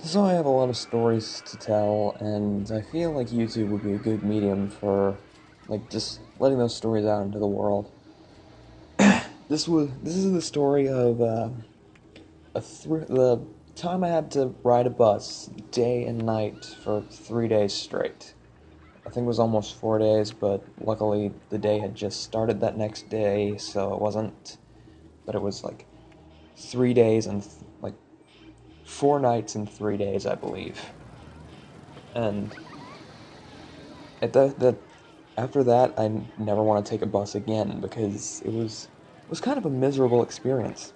So I have a lot of stories to tell, and I feel like YouTube would be a good medium for, just letting those stories out into the world. This is the story of the time I had to ride a bus day and night for 3 days straight. I think it was almost 4 days, but luckily the day had just started that next day, so it wasn't. But it was like 3 days and 4 nights and 3 days, I believe. And At the after that, I never want to take a bus again because it was kind of a miserable experience.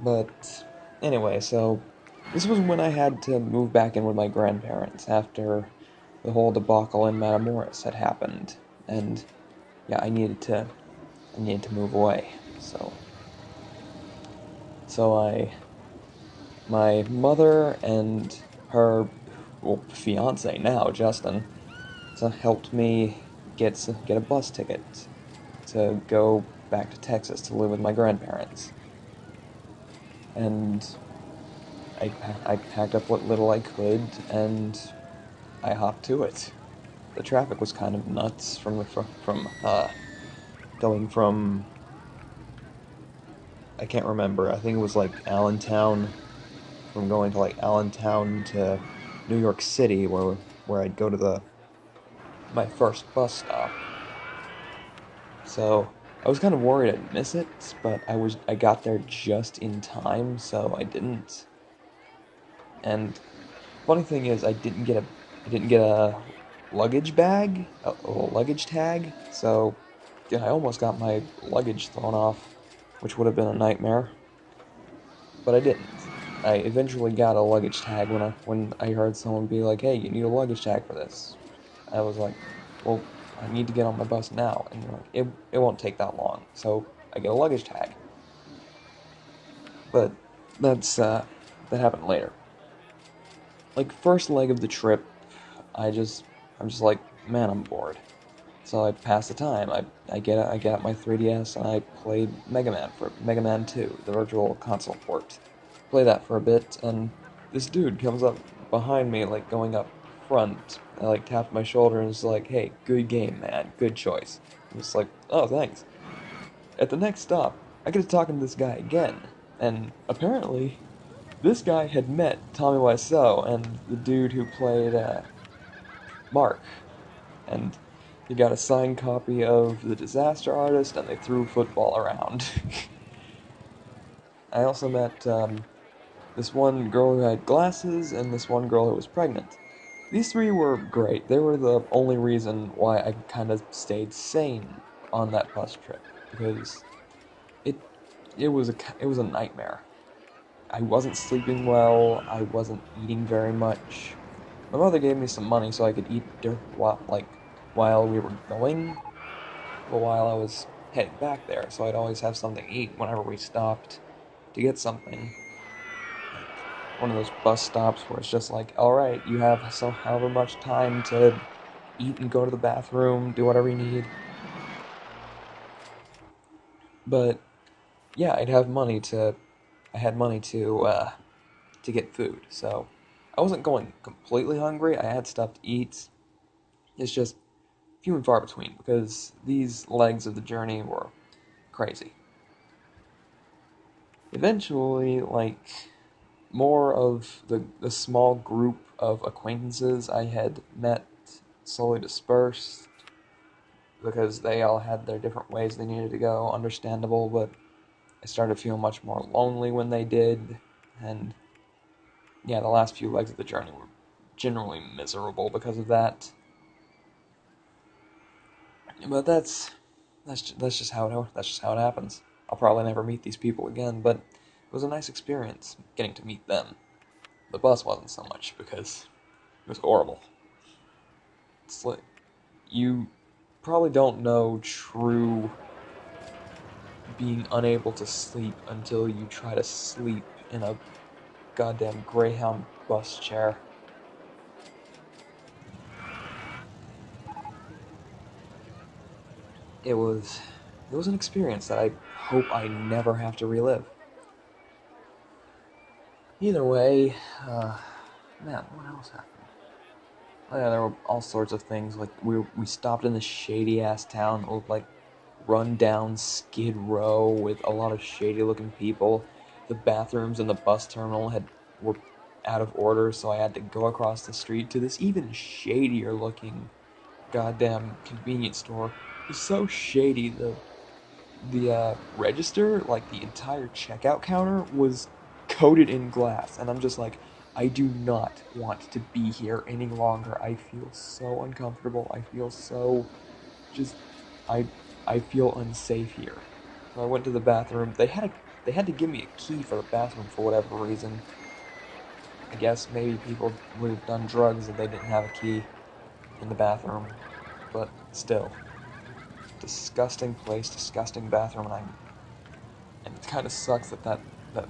But anyway, so this was when I had to move back in with my grandparents after the whole debacle in Matamoros had happened, and yeah, I needed to move away. So my mother and her fiance now, Justin, so helped me get a bus ticket to go back to Texas to live with my grandparents. And I packed up what little I could and I hopped to it. The traffic was kind of nuts from going from I can't remember. I think it was like Allentown, from going to like Allentown to New York City, where I'd go to the my first bus stop. So I was kind of worried I'd miss it, but I got there just in time, so I didn't. And funny thing is, I didn't get a luggage bag, a luggage tag. So yeah, I almost got my luggage thrown off, which would have been a nightmare. But I didn't. I eventually got a luggage tag when I heard someone be like, "Hey, you need a luggage tag for this." I was like, "Well, I need to get on my bus now," and they're like, "It won't take that long." So I get a luggage tag. But that's that happened later. Like first leg of the trip, I'm just like, man, I'm bored. So I pass the time. I get out my 3DS and I played Mega Man 2, the Virtual Console port. Play that for a bit, and this dude comes up behind me, like going up front. I like tapped my shoulder and was like, "Hey, good game, man. Good choice." I'm just like, "Oh, thanks." At the next stop, I get to talking to this guy again, and apparently, this guy had met Tommy Wiseau and the dude who played Mark, and he got a signed copy of The Disaster Artist, and they threw football around. I also met this one girl who had glasses and this one girl who was pregnant. These three were great. They were the only reason why I kind of stayed sane on that bus trip because it it was a nightmare. I wasn't sleeping well. I wasn't eating very much. My mother gave me some money so I could eat while we were going, but while I was heading back there, so I'd always have something to eat whenever we stopped to get something. Like one of those bus stops where it's just like, all right, you have so however much time to eat and go to the bathroom, do whatever you need. But yeah, I had money to get food, so I wasn't going completely hungry. I had stuff to eat. It's just few and far between because these legs of the journey were crazy. Eventually, like more of the small group of acquaintances I had met slowly dispersed because they all had their different ways they needed to go, understandable, but I started to feel much more lonely when they did, and yeah, the last few legs of the journey were generally miserable because of that. But that's just how it happens. I'll probably never meet these people again, but it was a nice experience getting to meet them. The bus wasn't so much because it was horrible. It's like you probably don't know true being unable to sleep until you try to sleep in a goddamn Greyhound bus chair. It was it was an experience that I hope I never have to relive. Either way, man, what else happened? Oh yeah, there were all sorts of things. Like we stopped in this shady ass town that looked like run down Skid Row with a lot of shady looking people. The bathrooms in the bus terminal were out of order, so I had to go across the street to this even shadier looking goddamn convenience store. It was so shady. The register, like the entire checkout counter, was coated in glass, and I'm just like, I do not want to be here any longer. I feel so uncomfortable. I feel so just I I feel unsafe here. So I went to the bathroom. They had to give me a key for the bathroom for whatever reason. I guess maybe people would have done drugs if they didn't have a key in the bathroom. But still, disgusting place, disgusting bathroom, and it kind of sucks that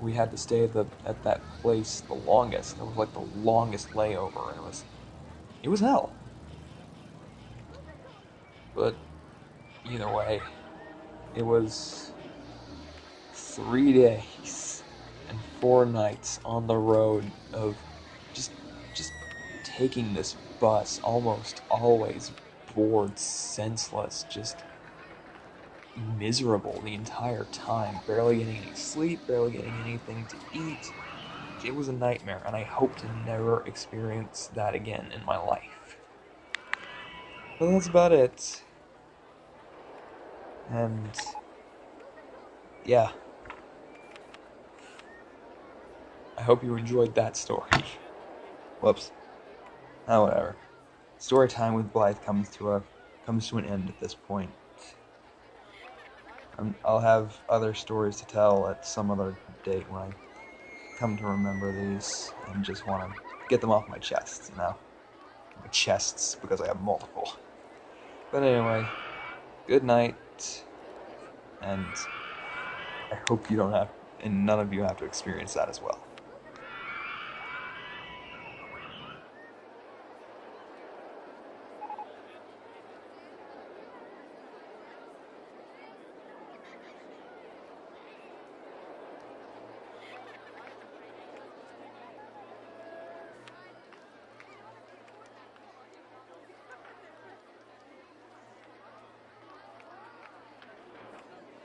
we had to stay at that place the longest. It was like the longest layover, and it was hell. But either way, it was 3 days and 4 nights on the road of just just taking this bus, almost always bored, senseless, just miserable the entire time, barely getting any sleep, barely getting anything to eat. It was a nightmare, and I hope to never experience that again in my life. But that's about it. And yeah, I hope you enjoyed that story. Whoops. Oh, whatever. Story time with Blythe comes to an end at this point. I'll have other stories to tell at some other date when I come to remember these and just want to get them off my chest, you know? My chests, because I have multiple. But anyway, good night, and I hope you don't have, and none of you have to experience that as well.